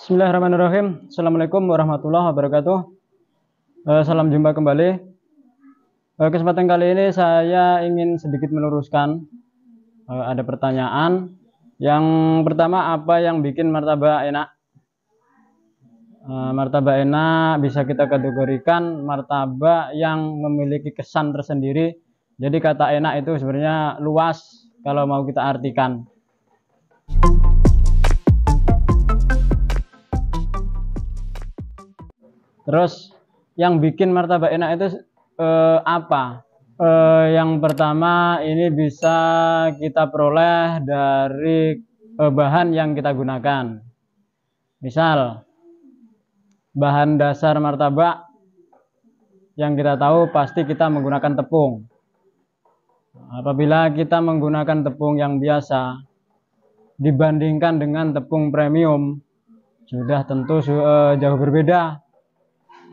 Bismillahirrahmanirrahim. Assalamualaikum warahmatullahi wabarakatuh. Salam jumpa kembali. Kesempatan kali ini saya ingin sedikit meluruskan. Ada pertanyaan. Yang pertama, apa yang bikin martabak enak? Martabak enak bisa kita kategorikan martabak yang memiliki kesan tersendiri. Jadi kata enak itu sebenarnya luas kalau mau kita artikan. Terus yang bikin martabak enak itu apa? Yang pertama ini bisa kita peroleh dari bahan yang kita gunakan. Misal bahan dasar martabak yang kita tahu pasti kita menggunakan tepung. Apabila kita menggunakan tepung yang biasa dibandingkan dengan tepung premium, sudah tentu jauh berbeda.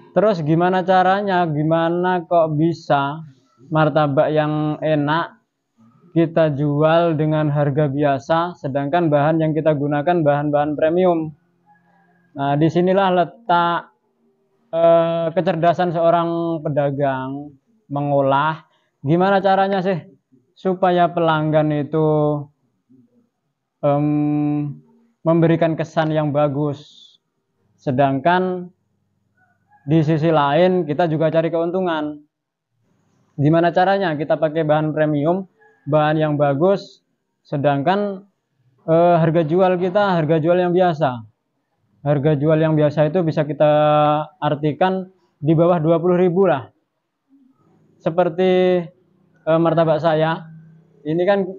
Terus gimana caranya? Gimana kok bisa martabak yang enak kita jual dengan harga biasa, sedangkan bahan yang kita gunakan bahan-bahan premium? Nah, disinilah letak kecerdasan seorang pedagang mengolah. Gimana caranya sih supaya pelanggan itu memberikan kesan yang bagus, sedangkan di sisi lain kita juga cari keuntungan. Gimana caranya? Kita pakai bahan premium, bahan yang bagus, sedangkan harga jual kita harga jual yang biasa. Harga jual yang biasa itu bisa kita artikan di bawah 20.000 lah. Seperti martabak saya, ini kan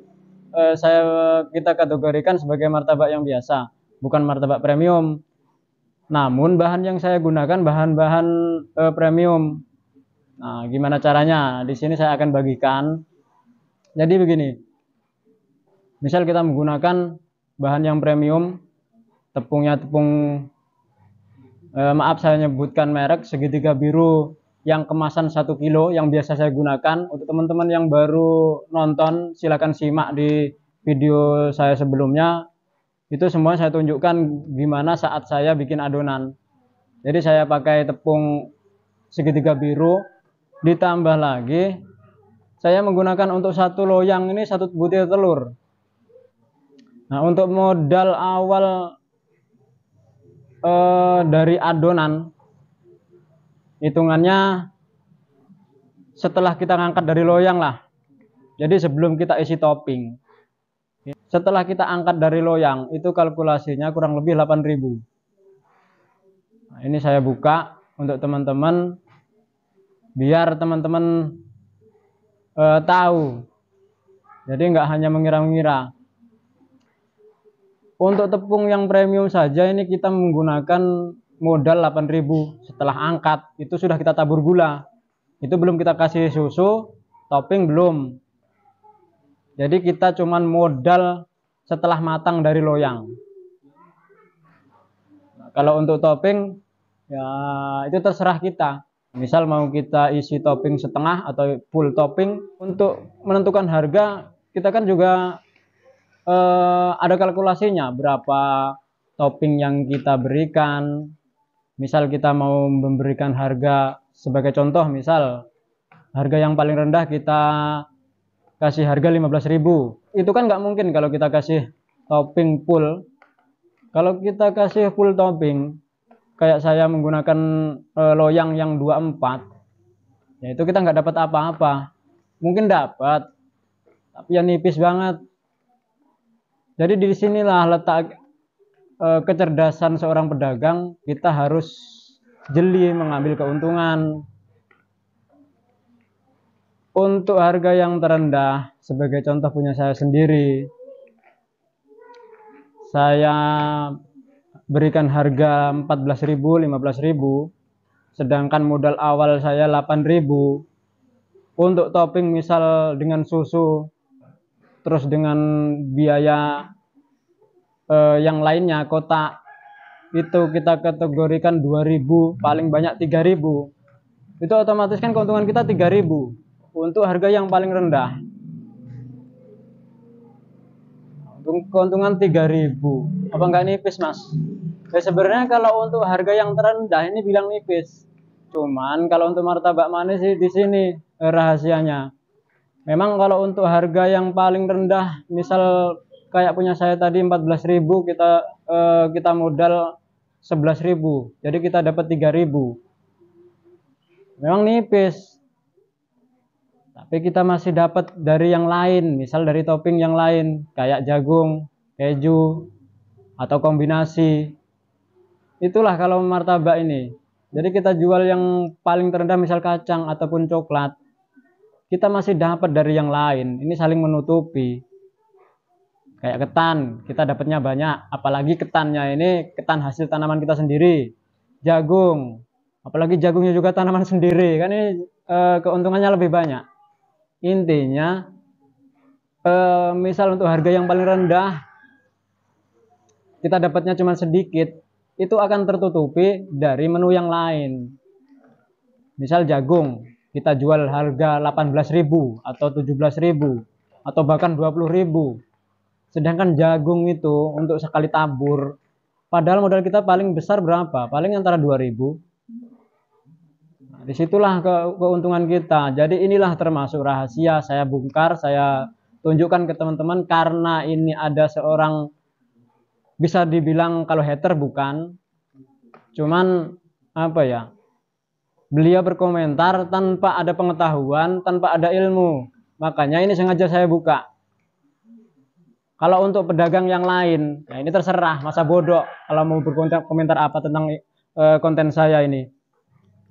kita kategorikan sebagai martabak yang biasa, bukan martabak premium. Namun bahan yang saya gunakan bahan-bahan premium. Nah, gimana caranya? Di sini saya akan bagikan. Jadi begini. Misal kita menggunakan bahan yang premium, tepungnya tepung maaf saya nyebutkan merek, segitiga biru yang kemasan 1 kilo yang biasa saya gunakan. Untuk teman-teman yang baru nonton, silakan simak di video saya sebelumnya. Itu semua saya tunjukkan gimana saat saya bikin adonan. Jadi saya pakai tepung segitiga biru, ditambah lagi saya menggunakan untuk satu loyang ini 1 butir telur. Nah, untuk modal awal dari adonan, hitungannya setelah kita ngangkat dari loyang lah. Jadi sebelum kita isi topping, setelah kita angkat dari loyang, itu kalkulasinya kurang lebih 8.000. Nah, ini saya buka untuk teman-teman, biar teman-teman tahu. Jadi nggak hanya mengira-mengira. Untuk tepung yang premium saja ini kita menggunakan modal 8.000. Setelah angkat, itu sudah kita tabur gula. Itu belum kita kasih susu, topping belum. Jadi kita cuman modal setelah matang dari loyang. Nah, kalau untuk topping ya itu terserah kita. Misal mau kita isi topping setengah atau full topping. Untuk menentukan harga kita kan juga ada kalkulasinya, berapa topping yang kita berikan. Misal kita mau memberikan harga, sebagai contoh misal harga yang paling rendah kita kasih harga 15.000. Itu kan nggak mungkin kalau kita kasih topping full. Kalau kita kasih full topping, kayak saya menggunakan loyang yang 24, ya itu kita nggak dapat apa-apa. Mungkin dapat, tapi ya nipis banget. Jadi disinilah letak kecerdasan seorang pedagang. Kita harus jeli mengambil keuntungan. Untuk harga yang terendah, sebagai contoh punya saya sendiri, saya berikan harga 14.000, 15.000, sedangkan modal awal saya 8.000. Untuk topping misal dengan susu, terus dengan biaya yang lainnya, kotak, itu kita kategorikan 2.000, paling banyak 3.000. Itu otomatis kan keuntungan kita 3.000 untuk harga yang paling rendah. Keuntungan 3.000, apa enggak nipis, Mas? Ya sebenarnya kalau untuk harga yang terendah ini bilang nipis. Cuman kalau untuk martabak manis sih di sini rahasianya. Memang kalau untuk harga yang paling rendah, misal kayak punya saya tadi 14.000, kita modal 11.000. Jadi kita dapat 3.000. Memang nipis. Tapi kita masih dapat dari yang lain, misal dari topping yang lain, kayak jagung, keju, atau kombinasi. Itulah kalau martabak ini. Jadi kita jual yang paling terendah misal kacang ataupun coklat, kita masih dapat dari yang lain. Ini saling menutupi. Kayak ketan, kita dapatnya banyak. Apalagi ketannya ini ketan hasil tanaman kita sendiri. Jagung, apalagi jagungnya juga tanaman sendiri. Kan ini keuntungannya lebih banyak. Intinya, misal untuk harga yang paling rendah, kita dapatnya cuma sedikit, itu akan tertutupi dari menu yang lain. Misal jagung, kita jual harga 18.000 atau 17.000 atau bahkan 20.000. Sedangkan jagung itu untuk sekali tabur, padahal modal kita paling besar berapa? Paling antara 2.000. Nah, disitulah keuntungan kita. Jadi inilah termasuk rahasia saya bongkar, saya tunjukkan ke teman-teman, karena ini ada seorang, bisa dibilang kalau hater bukan, cuman apa ya, beliau berkomentar tanpa ada pengetahuan, tanpa ada ilmu. Makanya ini sengaja saya buka. Kalau untuk pedagang yang lain, nah ini terserah, masa bodoh kalau mau berkomentar apa tentang konten saya ini.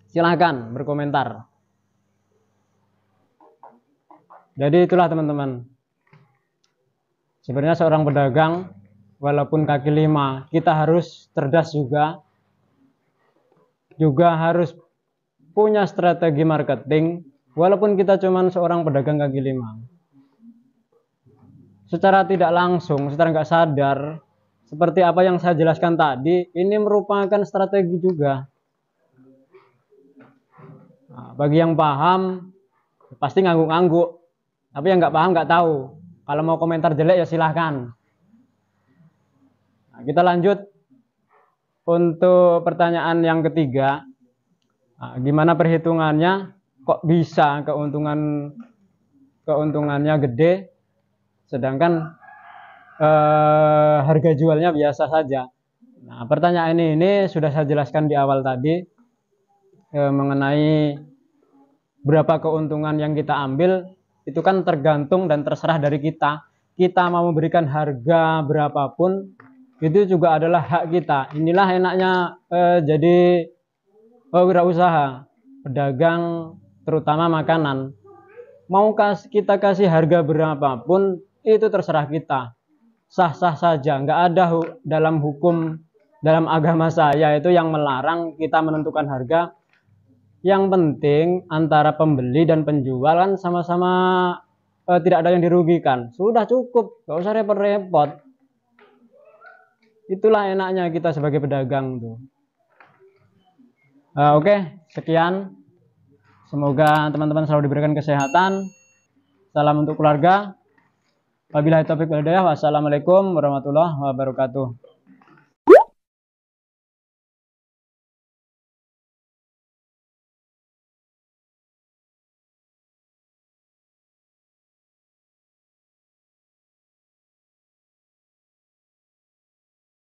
Silahkan berkomentar. Jadi itulah teman-teman. Sebenarnya seorang pedagang, walaupun kaki lima, kita harus cerdas juga. Juga harus punya strategi marketing, walaupun kita cuma seorang pedagang kaki lima. Secara tidak langsung, secara nggak sadar, seperti apa yang saya jelaskan tadi, ini merupakan strategi juga. Nah, bagi yang paham, pasti ngangguk-ngangguk. Tapi yang nggak paham nggak tahu. Kalau mau komentar jelek ya silahkan. Nah, kita lanjut untuk pertanyaan yang ketiga. Nah, gimana perhitungannya? Kok bisa keuntungannya gede, sedangkan harga jualnya biasa saja? Nah, pertanyaan ini sudah saya jelaskan di awal tadi mengenai berapa keuntungan yang kita ambil. Itu kan tergantung dan terserah dari kita. Kita mau memberikan harga berapapun, itu juga adalah hak kita. Inilah enaknya jadi wirausaha, pedagang, terutama makanan. Mau kita kasih harga berapapun, itu terserah kita. Sah-sah saja, nggak ada dalam hukum, dalam agama saya itu yang melarang kita menentukan harga. Yang penting antara pembeli dan penjual kan sama-sama tidak ada yang dirugikan. Sudah cukup, nggak usah repot-repot. Itulah enaknya kita sebagai pedagang tuh. Oke, sekian. Semoga teman-teman selalu diberikan kesehatan. Salam untuk keluarga. Wabillahi taufiq wal hidayah. Wassalamualaikum warahmatullahi wabarakatuh.